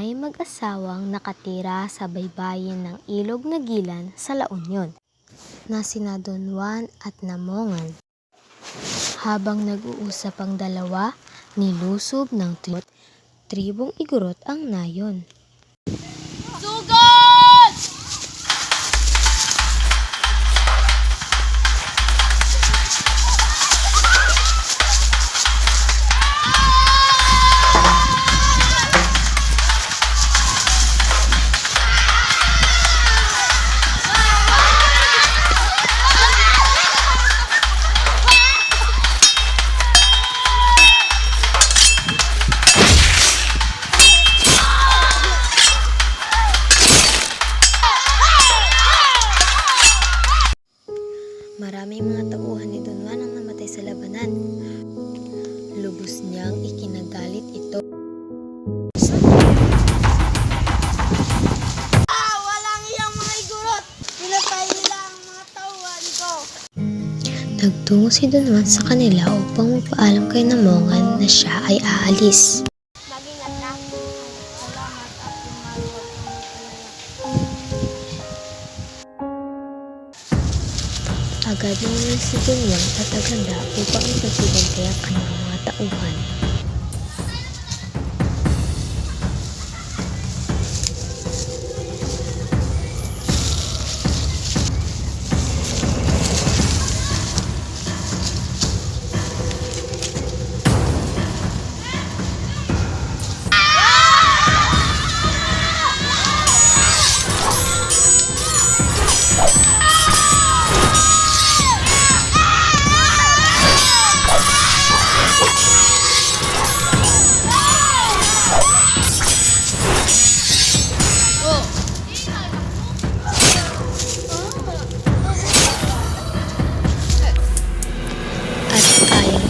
May mag-asawang nakatira sa baybayin ng ilog na Gilan sa La Union na sina Don Juan at Namongan. Habang nag-uusap ang dalawa, nilusob ng tribong Igorot ang nayon. Sugod! Maraming mga tauhan ni Don Juan ang namatay sa labanan. Lubos niyang ikinagalit ito. Walang iyang mga Igorot! Pinatay nila ang mga tauhan ko! Nagtungo si Don Juan sa kanila upang magpaalam kay Namongan na siya ay aalis. Mag-ingat na. Salamat at lumaluwag ang Agad na si Don Juan at aganda upang ipagsiganti ang kanyang mga tauhan.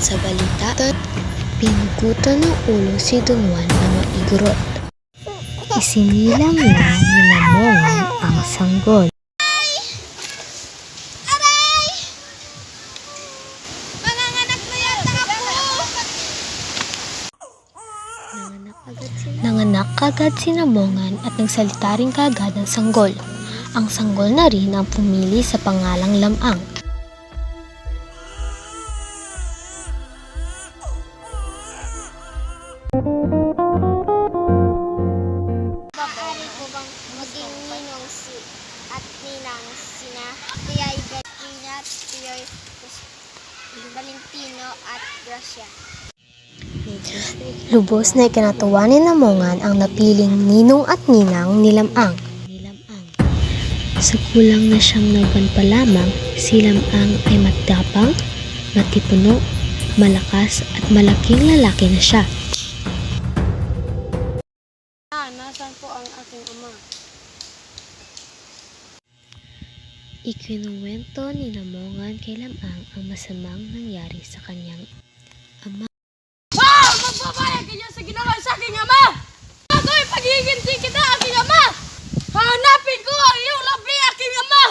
Sa balita, pinugutan ng ulo si Don Juan ng mga Igorot. Isinilang na ni Namongan ang sanggol. Aray! Manganganak na yata ako! Nanganak kagad si Namongan at nagsalita rin kagad ang sanggol. Ang sanggol na rin ang pumili sa pangalang Lamang. Maaari ko bang maging ninong at ninang sina Tiyay Betrina, Tiyay Valentino at Gracia? Lubos na ikinatuwa ni Namongan ang napiling ninong at ninang ni Lamang. Sa kulang na siyang nabuwan pa lamang, si Lamang ay matapang, matipuno, malakas at malaking lalaki na siya. Nasaan po ang aking ama? Ikinuwento ni Namongan kay Lamang ang masamang nangyari sa kanyang ama. Magbabayag kayo sa ginawa sa aking ama! Ako'y pagiginti kita aking ama! Hanapin ko ang iyong labi aking ama!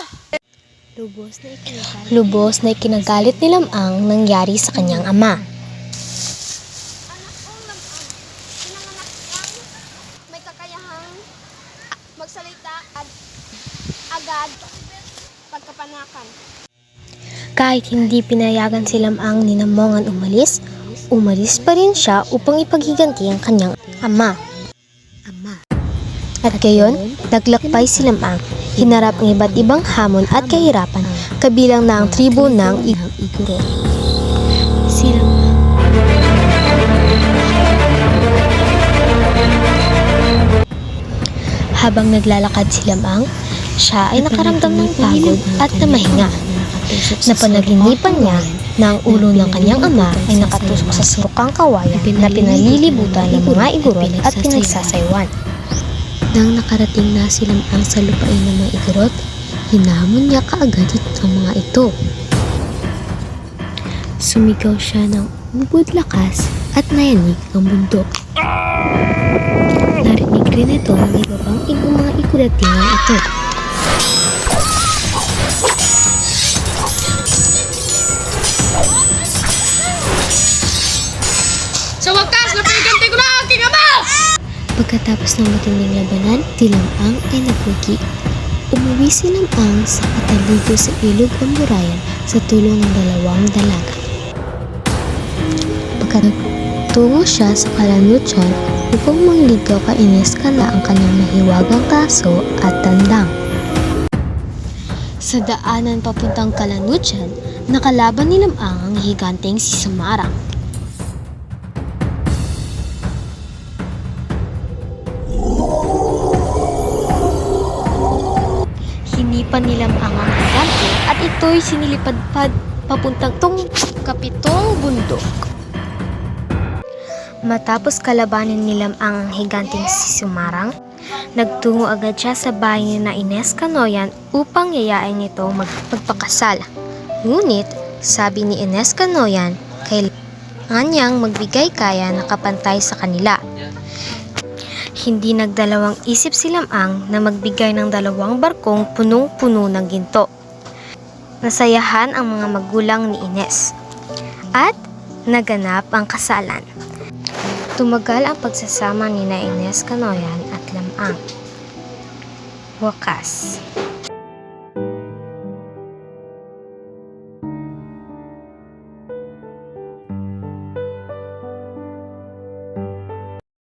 Lubos na ikinagalit ni Lamang nangyari sa kanyang ama. Anak kong Lamang, pinanganak kang may kakayahang magsalita at agad pagkapanakan. Kahit hindi pinayagan si Lamang ni Namongan umalis pa rin siya upang ipaghiganti ang kanyang ama. At gayon, naglakbay si Lamang, hinarap ang iba't ibang hamon at kahirapan, kabilang na ang tribo ng Igorot. Si Lamang habang naglalakad si Lamang, siya ay nakaramdam ng pagod at namahinga. Napanaginipan niya na ang ulo ng kanyang ama ay nakatusok sa surukang kawayan na pinalilibutan ng mga Igorot at pinagsasaywan. Nang nakarating na si Lamang sa lupain ng mga Igorot, hinamon niya kaagad ang mga ito. Sumigaw siya ng ubod lakas at nayanig ang bundok. Narinig rin ito ng iba pang mga Igorotingan ito. Pagkatapos ng matinding labanan, si Lamang ay nagwagi. Umuwi si Lamang sa pataligo sa ilog Amburayan sa tulong ng dalawang dalaga. Pagkatungo siya sa Kalanutsan upang mangligaw kay Ines na ang kanyang mahiwagang kaso at tandang. Sa daanan papuntang Kalanutsan, nakalaban ni Lamang ang higanteng si Sumarang. Hinipan ni Lamang ang higante at ito'y sinilipad-pad papuntang kapitong bundok. Matapos kalabanin ni Lamang ang higanteng si Sumarang, nagtungo agad siya sa bahay ni na Ines Canoyan upang yayain nito magpakasal. Ngunit, sabi ni Ines Canoyan, kailangan niyang magbigay kaya na kapantay sa kanila. Hindi nagdalawang isip si Lamang na magbigay ng 2 barkong punong-puno ng ginto. Nasayahan ang mga magulang ni Ines at naganap ang kasalan. Tumagal ang pagsasama ni na Ines Canoyan at Lamang. Wakas.